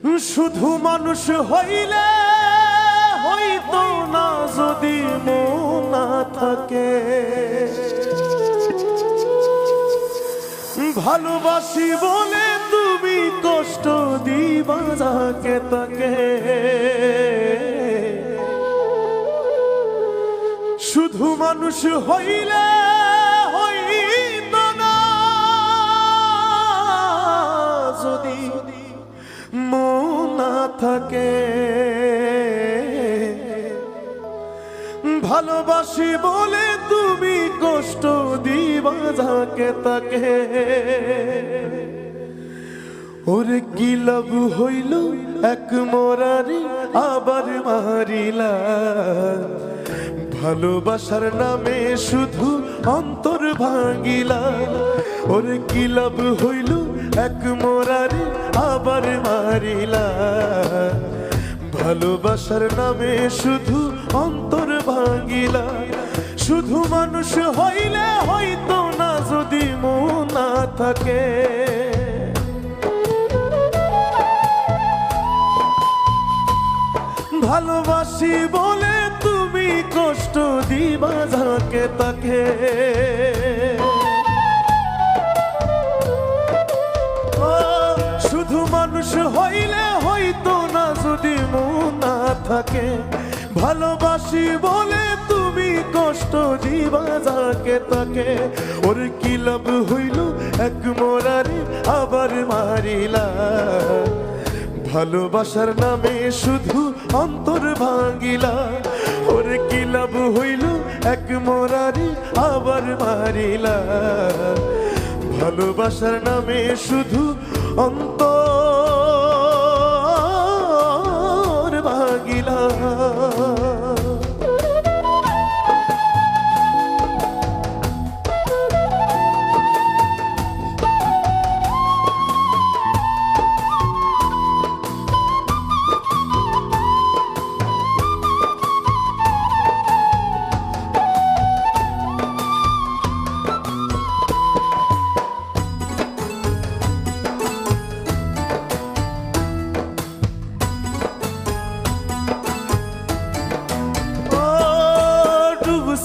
শুধু মানুষ হইলে হইতো না যদি মন না থাকে। ভালোবাসি বলে তুমি কষ্ট দিবা যাকে তাকে। শুধু মানুষ হইলে হইতো না যদি মন না থাকে। ভালোবাসি বলে তুমি কষ্ট দিবা যাকে তাকে। ওরে কি লাভ হইল এক মরারি আবার মারিলা। ভালোবাসার নামে শুধু অন্তর ভাঙিলা। ওরে কি লাভ হইল এক মরারি আবার মারিলা। ভালোবাসার নামে শুধু অন্তর ভাঙিলা। শুধু মানুষ হইলে হইতো না যদি মন না থাকে। ভালোবাসি বলে তুমি কষ্ট দিবা যাকে তাকে। শুধু মানুষ হইলে হইতো না যদি মন না থাকে। ভালোবাসি বলে তুমি কষ্ট দিবা যাকে তাকে। ওর কি লাভ হইল এক মরারি আবার মারিলা। ভালোবাসার নামে শুধু অন্তর ভাঙিলা। ওর কি লাভ হইল এক মরারি আবার মারিলা। ভালোবাসার নামে শুধু অন্তর ভাঙিলা।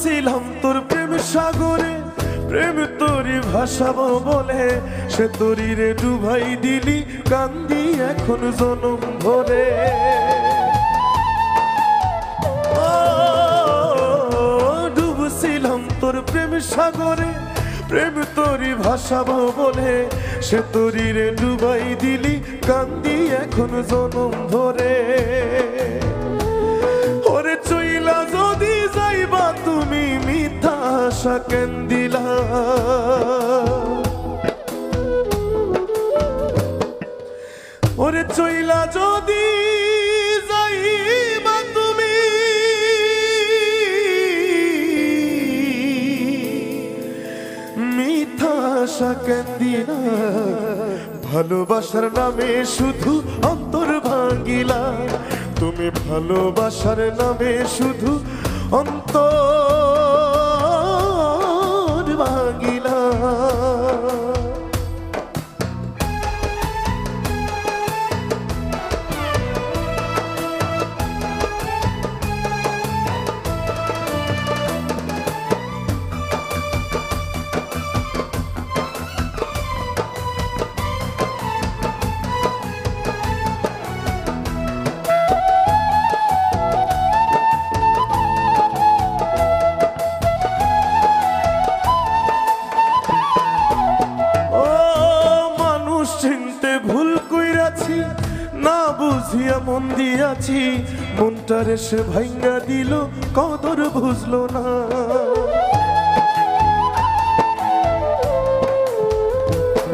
ছিলাম তোর প্রেম সাগরে, প্রেম তোরি ভাসাবো বলে সে তোরি রে ডুবাই দিলি কান্দি এখন জনম ভরে। ডুবছিলাম তোর প্রেম সাগরে, প্রেম তোরি ভাসাবো বলে সে তোরি রে ডুবাই দিলি কান্দি এখন জনম ভরে। ওরে চইলা যদি যাইবা তুমি মিথ্যা আশা কেন দিলা। ওরে চইলা যদি যাইবা তুমি মিথ্যা আশা কেন দিলা। ভালোবাসার নামে শুধু অন্তর ভাঙিলা। তুমি ভালোবাসার নামে শুধু অন্তর ভাঙিলা। ভুল কইরাছি না বুঝিয়া মন দিয়াছি। মনটারে সে ভাঙ্গা দিল কদর বুঝলো না।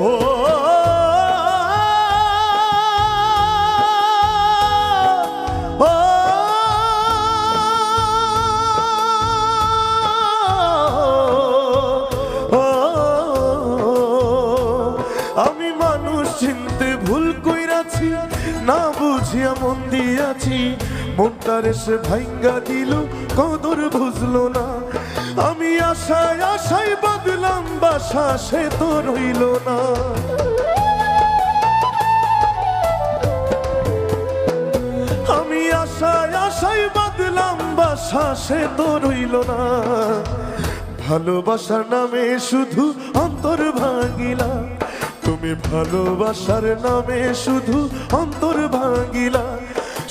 ও আমি মানুষ চিনতে ভুল কইরাছি না বুঝিয়া মন দিয়াছি। মনটারে সে ভাঙ্গা দিল কদর বুঝলো না। আমি আশায় আশায় বাঁধলাম বাসা সে তো রইল না। আশায় আশায় বাঁধলাম বাসা সে তো রইল না, ভালোবাসার নামে শুধু অন্তর ভাঙিলা, তুমি ভালোবাসার নামে শুধু অন্তর ভাঙিলা।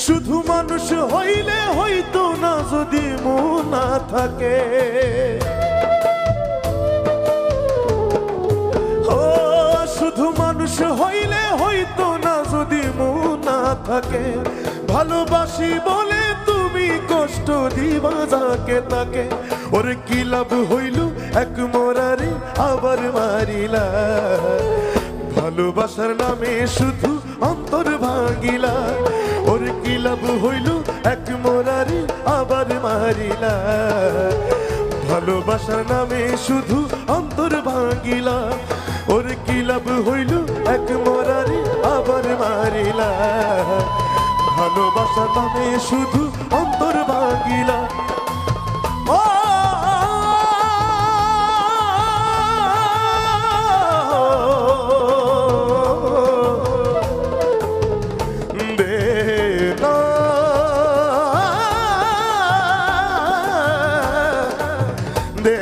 শুধু মানুষ হইলে হইতো না যদি মন না থাকে, ও শুধু মানুষ হইলে হইতো না যদি মন না থাকে। ভালোবাসি বলে তুমি কষ্ট দিবা যাকে তাকে, ওরে কি লাভ হইল এক মোরারে আবার মারিলা, ভালোবাসার নামে শুধু অন্তর ভাঙিলা, ওরে কি লাভ হইল এক মোরারে আবার মারিলা, ভালোবাসার নামে শুধু অন্তর ভাঙিলা, ওরে কি লাভ হইল এক মোরারে আবার মারিলা, ভালোবাসার নামে শুধু অন্তর ভাঙিলা। দে